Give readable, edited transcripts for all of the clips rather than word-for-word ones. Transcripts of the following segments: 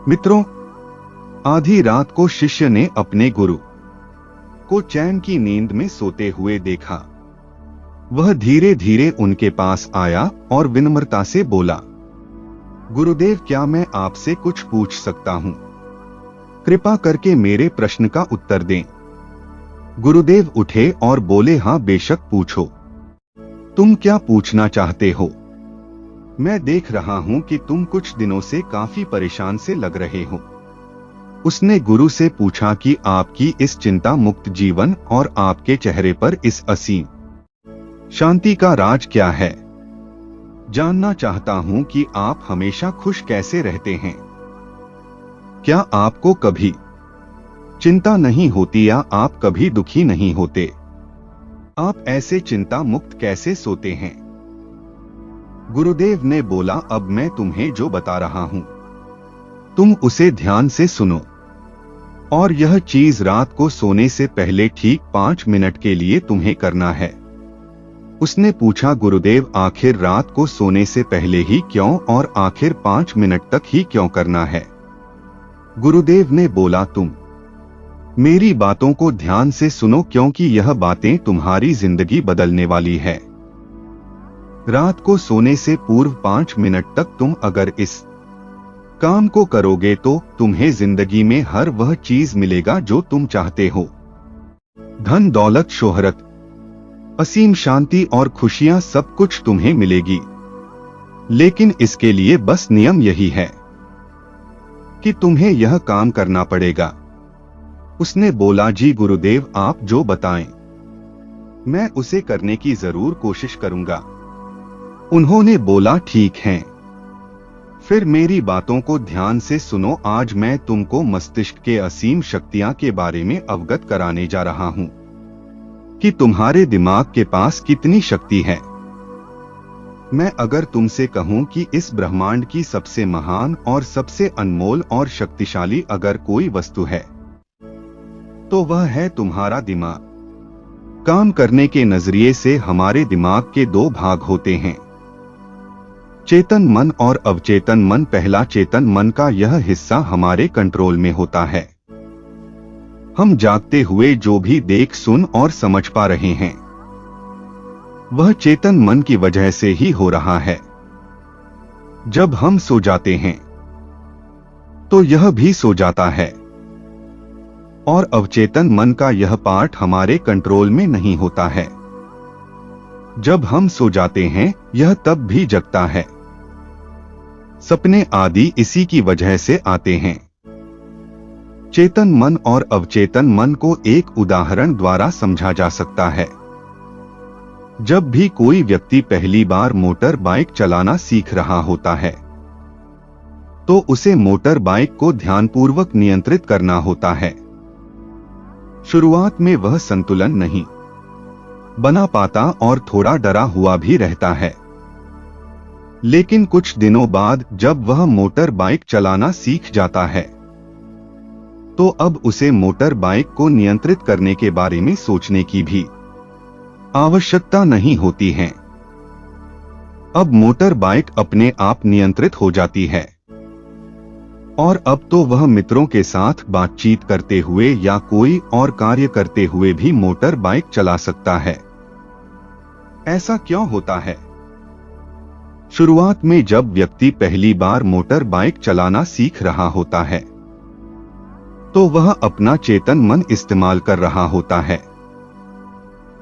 मित्रों, आधी रात को शिष्य ने अपने गुरु को चैन की नींद में सोते हुए देखा। वह धीरे धीरे उनके पास आया और विनम्रता से बोला, गुरुदेव, क्या मैं आपसे कुछ पूछ सकता हूं? कृपा करके मेरे प्रश्न का उत्तर दें। गुरुदेव उठे और बोले, हाँ बेशक पूछो। तुम क्या पूछना चाहते हो? मैं देख रहा हूं कि तुम कुछ दिनों से काफी परेशान से लग रहे हो। उसने गुरु से पूछा कि आपकी इस चिंता मुक्त जीवन और आपके चेहरे पर इस असीम शांति का राज क्या है? जानना चाहता हूं कि आप हमेशा खुश कैसे रहते हैं। क्या आपको कभी चिंता नहीं होती या आप कभी दुखी नहीं होते? आप ऐसे चिंता मुक्त कैसे सोते हैं? गुरुदेव ने बोला, अब मैं तुम्हें जो बता रहा हूं तुम उसे ध्यान से सुनो, और यह चीज रात को सोने से पहले ठीक 5 मिनट के लिए तुम्हें करना है। उसने पूछा, गुरुदेव आखिर रात को सोने से पहले ही क्यों और आखिर 5 मिनट तक ही क्यों करना है? गुरुदेव ने बोला, तुम मेरी बातों को ध्यान से सुनो, क्योंकि यह बातें तुम्हारी जिंदगी बदलने वाली है। रात को सोने से पूर्व 5 मिनट तक तुम अगर इस काम को करोगे तो तुम्हें जिंदगी में हर वह चीज मिलेगा जो तुम चाहते हो। धन, दौलत, शोहरत, असीम शांति और खुशियां, सब कुछ तुम्हें मिलेगी। लेकिन इसके लिए बस नियम यही है कि तुम्हें यह काम करना पड़ेगा। उसने बोला, जी गुरुदेव, आप जो बताएं मैं उसे करने की जरूर कोशिश करूंगा। उन्होंने बोला, ठीक है, फिर मेरी बातों को ध्यान से सुनो। आज मैं तुमको मस्तिष्क के असीम शक्तियां के बारे में अवगत कराने जा रहा हूं कि तुम्हारे दिमाग के पास कितनी शक्ति है। मैं अगर तुमसे कहूं कि इस ब्रह्मांड की सबसे महान और सबसे अनमोल और शक्तिशाली अगर कोई वस्तु है तो वह है तुम्हारा दिमाग। काम करने के नजरिए से हमारे दिमाग के 2 भाग होते हैं, चेतन मन और अवचेतन मन। पहला चेतन मन का यह हिस्सा हमारे कंट्रोल में होता है। हम जागते हुए जो भी देख, सुन और समझ पा रहे हैं वह चेतन मन की वजह से ही हो रहा है। जब हम सो जाते हैं तो यह भी सो जाता है, और अवचेतन मन का यह पार्ट हमारे कंट्रोल में नहीं होता है। जब हम सो जाते हैं यह तब भी जगता है। सपने आदि इसी की वजह से आते हैं। चेतन मन और अवचेतन मन को एक उदाहरण द्वारा समझा जा सकता है। जब भी कोई व्यक्ति पहली बार मोटर बाइक चलाना सीख रहा होता है तो उसे मोटर बाइक को ध्यानपूर्वक नियंत्रित करना होता है। शुरुआत में वह संतुलन नहीं बना पाता और थोड़ा डरा हुआ भी रहता है। लेकिन कुछ दिनों बाद जब वह मोटर बाइक चलाना सीख जाता है तो अब उसे मोटर बाइक को नियंत्रित करने के बारे में सोचने की भी आवश्यकता नहीं होती है। अब मोटर बाइक अपने आप नियंत्रित हो जाती है, और अब तो वह मित्रों के साथ बातचीत करते हुए या कोई और कार्य करते हुए भी मोटर बाइक चला सकता है। ऐसा क्यों होता है? शुरुआत में जब व्यक्ति पहली बार मोटर बाइक चलाना सीख रहा होता है तो वह अपना चेतन मन इस्तेमाल कर रहा होता है।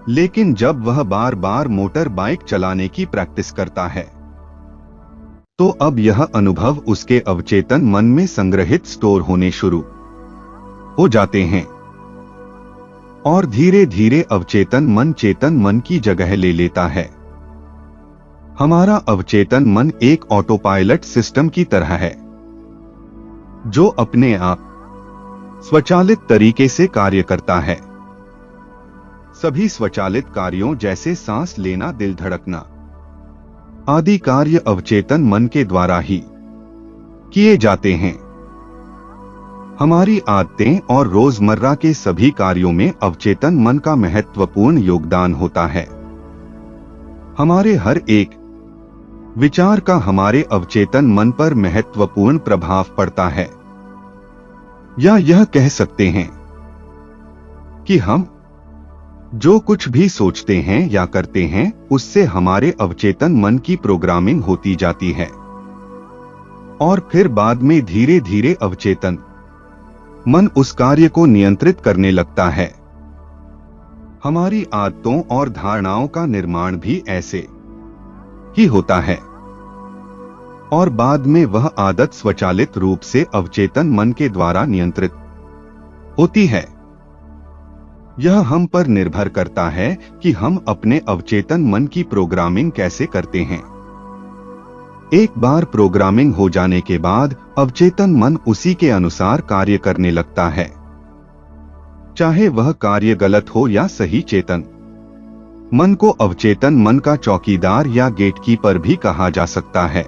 लेकिन जब वह बार बार मोटर बाइक चलाने की प्रैक्टिस करता है तो अब यह अनुभव उसके अवचेतन मन में संग्रहित स्टोर होने शुरू हो जाते हैं, और धीरे धीरे अवचेतन मन चेतन मन की जगह ले लेता है। हमारा अवचेतन मन एक ऑटो पायलट सिस्टम की तरह है जो अपने आप स्वचालित तरीके से कार्य करता है। सभी स्वचालित कार्यों जैसे सांस लेना, दिल धड़कना आदि कार्य अवचेतन मन के द्वारा ही किए जाते हैं। हमारी आदतें और रोजमर्रा के सभी कार्यों में अवचेतन मन का महत्वपूर्ण योगदान होता है। हमारे हर एक विचार का हमारे अवचेतन मन पर महत्वपूर्ण प्रभाव पड़ता है। या यह कह सकते हैं कि हम जो कुछ भी सोचते हैं या करते हैं उससे हमारे अवचेतन मन की प्रोग्रामिंग होती जाती है और फिर बाद में धीरे धीरे अवचेतन मन उस कार्य को नियंत्रित करने लगता है। हमारी आदतों और धारणाओं का निर्माण भी ऐसे ही होता है और बाद में वह आदत स्वचालित रूप से अवचेतन मन के द्वारा नियंत्रित होती है। यह हम पर निर्भर करता है कि हम अपने अवचेतन मन की प्रोग्रामिंग कैसे करते हैं। एक बार प्रोग्रामिंग हो जाने के बाद अवचेतन मन उसी के अनुसार कार्य करने लगता है, चाहे वह कार्य गलत हो या सही। चेतन मन को अवचेतन मन का चौकीदार या गेटकीपर भी कहा जा सकता है।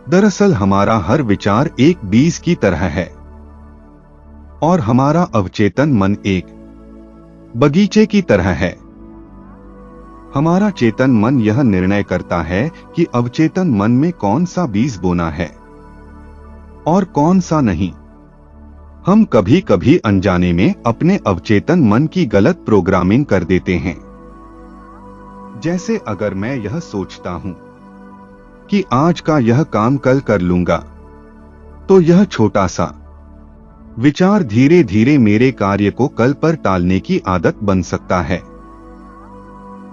दरअसल हमारा हर विचार एक बीज की तरह है और हमारा अवचेतन मन एक बगीचे की तरह है। हमारा चेतन मन यह निर्णय करता है कि अवचेतन मन में कौन सा बीज बोना है और कौन सा नहीं। हम कभी कभी अनजाने में अपने अवचेतन मन की गलत प्रोग्रामिंग कर देते हैं। जैसे अगर मैं यह सोचता हूं कि आज का यह काम कल कर लूंगा, तो यह छोटा सा विचार धीरे धीरे मेरे कार्य को कल पर टालने की आदत बन सकता है।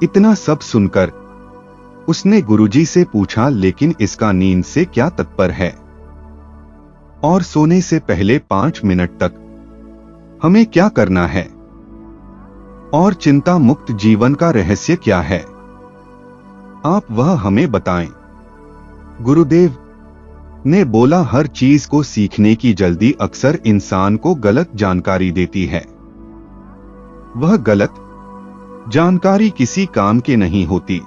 इतना सब सुनकर उसने गुरुजी से पूछा, लेकिन इसका नींद से क्या तात्पर्य है और सोने से पहले 5 मिनट तक हमें क्या करना है और चिंता मुक्त जीवन का रहस्य क्या है, आप वह हमें बताएं। गुरुदेव ने बोला, हर चीज को सीखने की जल्दी अक्सर इंसान को गलत जानकारी देती है। वह गलत जानकारी किसी काम के नहीं होती,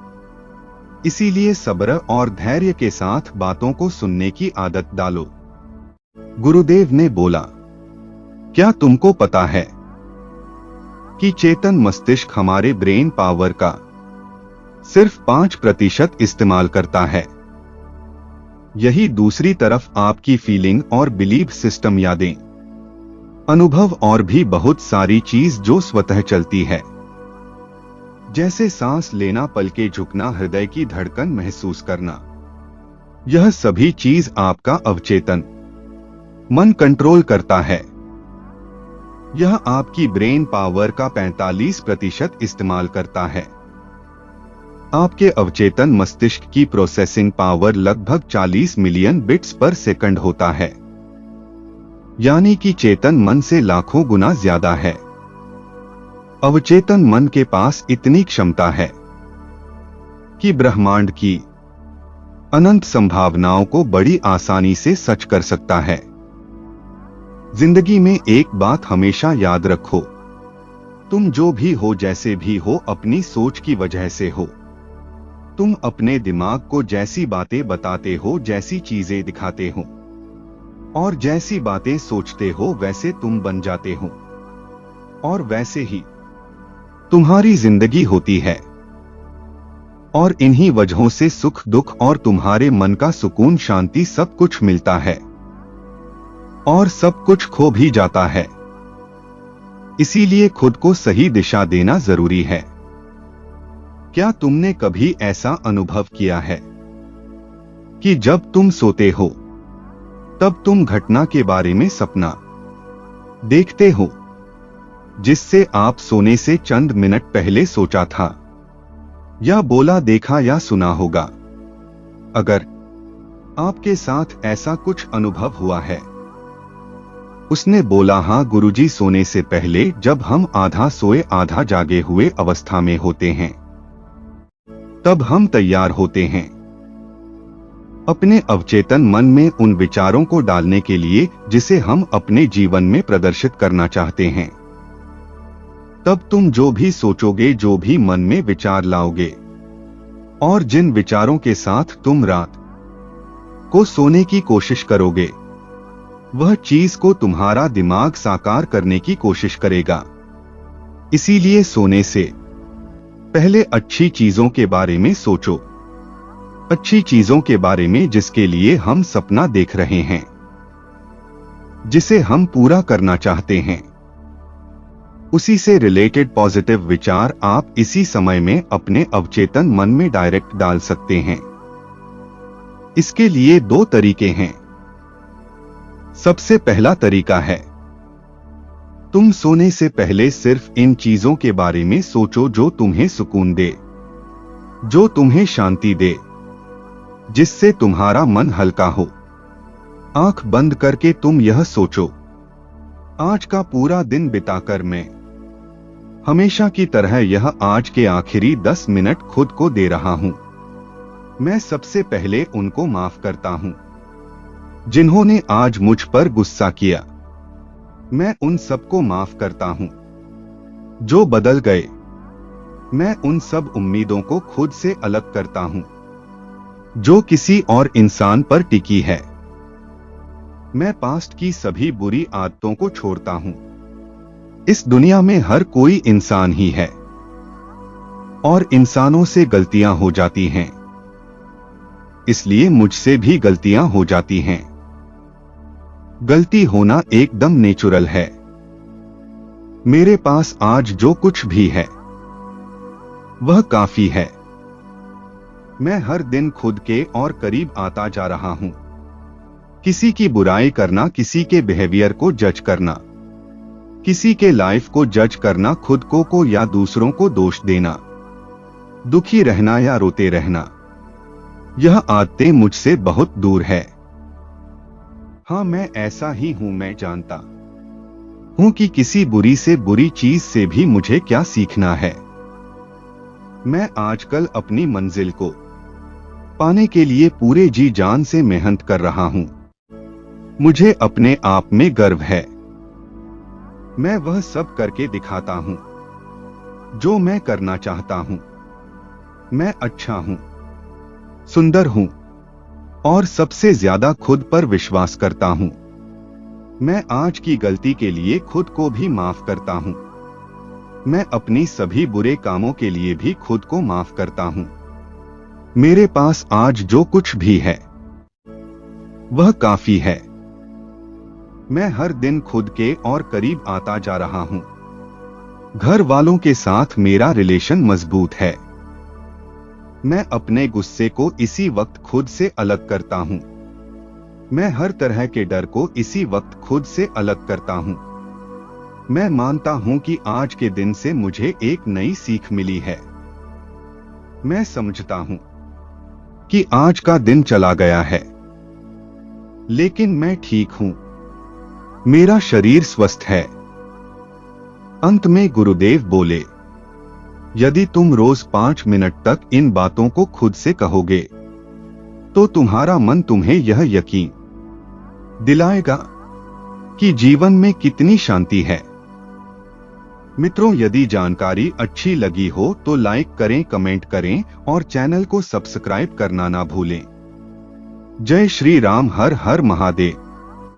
इसीलिए सब्र और धैर्य के साथ बातों को सुनने की आदत डालो। गुरुदेव ने बोला, क्या तुमको पता है कि चेतन मस्तिष्क हमारे ब्रेन पावर का सिर्फ 5% इस्तेमाल करता है। यही दूसरी तरफ आपकी फीलिंग और बिलीफ सिस्टम, यादें, अनुभव और भी बहुत सारी चीज जो स्वतः चलती है, जैसे सांस लेना, पलकें झुकना, हृदय की धड़कन महसूस करना, यह सभी चीज आपका अवचेतन मन कंट्रोल करता है। यह आपकी ब्रेन पावर का 45% इस्तेमाल करता है। आपके अवचेतन मस्तिष्क की प्रोसेसिंग पावर लगभग 40 मिलियन बिट्स पर सेकंड होता है, यानी कि चेतन मन से लाखों गुना ज्यादा है। अवचेतन मन के पास इतनी क्षमता है कि ब्रह्मांड की अनंत संभावनाओं को बड़ी आसानी से सच कर सकता है। जिंदगी में एक बात हमेशा याद रखो, तुम जो भी हो, जैसे भी हो, अपनी सोच की वजह से हो। तुम अपने दिमाग को जैसी बातें बताते हो, जैसी चीजें दिखाते हो और जैसी बातें सोचते हो, वैसे तुम बन जाते हो और वैसे ही तुम्हारी जिंदगी होती है। और इन्हीं वजहों से सुख दुख और तुम्हारे मन का सुकून, शांति, सब कुछ मिलता है और सब कुछ खो भी जाता है। इसीलिए खुद को सही दिशा देना जरूरी है। क्या तुमने कभी ऐसा अनुभव किया है कि जब तुम सोते हो तब तुम घटना के बारे में सपना देखते हो जिससे आप सोने से चंद मिनट पहले सोचा था या बोला, देखा या सुना होगा? अगर आपके साथ ऐसा कुछ अनुभव हुआ है। उसने बोला, हां गुरुजी, सोने से पहले जब हम आधा सोए आधा जागे हुए अवस्था में होते हैं तब हम तैयार होते हैं अपने अवचेतन मन में उन विचारों को डालने के लिए जिसे हम अपने जीवन में प्रदर्शित करना चाहते हैं। तब तुम जो भी सोचोगे, जो भी मन में विचार लाओगे और जिन विचारों के साथ तुम रात को सोने की कोशिश करोगे, वह चीज को तुम्हारा दिमाग साकार करने की कोशिश करेगा। इसीलिए सोने से पहले अच्छी चीजों के बारे में सोचो, अच्छी चीजों के बारे में जिसके लिए हम सपना देख रहे हैं। जिसे हम पूरा करना चाहते हैं। उसी से रिलेटेड पॉजिटिव विचार आप इसी समय में अपने अवचेतन मन में डायरेक्ट डाल सकते हैं। इसके लिए 2 तरीके हैं। सबसे पहला तरीका है, तुम सोने से पहले सिर्फ इन चीजों के बारे में सोचो जो तुम्हें सुकून दे, जो तुम्हें शांति दे, जिससे तुम्हारा मन हल्का हो। आंख बंद करके तुम यह सोचो, आज का पूरा दिन बिताकर मैं हमेशा की तरह यह आज के आखिरी 10 मिनट खुद को दे रहा हूं। मैं सबसे पहले उनको माफ करता हूं जिन्होंने आज मुझ पर गुस्सा किया। मैं उन सबको माफ करता हूं जो बदल गए। मैं उन सब उम्मीदों को खुद से अलग करता हूं जो किसी और इंसान पर टिकी है। मैं पास्ट की सभी बुरी आदतों को छोड़ता हूं। इस दुनिया में हर कोई इंसान ही है और इंसानों से गलतियां हो जाती हैं, इसलिए मुझसे भी गलतियां हो जाती हैं। गलती होना एकदम नेचुरल है। मेरे पास आज जो कुछ भी है वह काफी है। मैं हर दिन खुद के और करीब आता जा रहा हूं। किसी की बुराई करना, किसी के बिहेवियर को जज करना, किसी के लाइफ को जज करना, खुद को या दूसरों को दोष देना, दुखी रहना या रोते रहना, यह आदतें मुझसे बहुत दूर है। हाँ, मैं ऐसा ही हूं। मैं जानता हूं कि किसी बुरी से बुरी चीज से भी मुझे क्या सीखना है। मैं आजकल अपनी मंजिल को पाने के लिए पूरे जी जान से मेहनत कर रहा हूं। मुझे अपने आप में गर्व है। मैं वह सब करके दिखाता हूं जो मैं करना चाहता हूं। मैं अच्छा हूं, सुंदर हूं और सबसे ज्यादा खुद पर विश्वास करता हूं। मैं आज की गलती के लिए खुद को भी माफ करता हूं। मैं अपनी सभी बुरे कामों के लिए भी खुद को माफ करता हूं। मेरे पास आज जो कुछ भी है वह काफी है। मैं हर दिन खुद के और करीब आता जा रहा हूं। घर वालों के साथ मेरा रिलेशन मजबूत है। मैं अपने गुस्से को इसी वक्त खुद से अलग करता हूं। मैं हर तरह के डर को इसी वक्त खुद से अलग करता हूं। मैं मानता हूं कि आज के दिन से मुझे एक नई सीख मिली है। मैं समझता हूं कि आज का दिन चला गया है, लेकिन मैं ठीक हूं। मेरा शरीर स्वस्थ है। अंत में गुरुदेव बोले, यदि तुम रोज 5 मिनट तक इन बातों को खुद से कहोगे तो तुम्हारा मन तुम्हें यह यकीन दिलाएगा कि जीवन में कितनी शांति है। मित्रों, यदि जानकारी अच्छी लगी हो तो लाइक करें, कमेंट करें और चैनल को सब्सक्राइब करना ना भूलें। जय श्री राम। हर हर महादेव।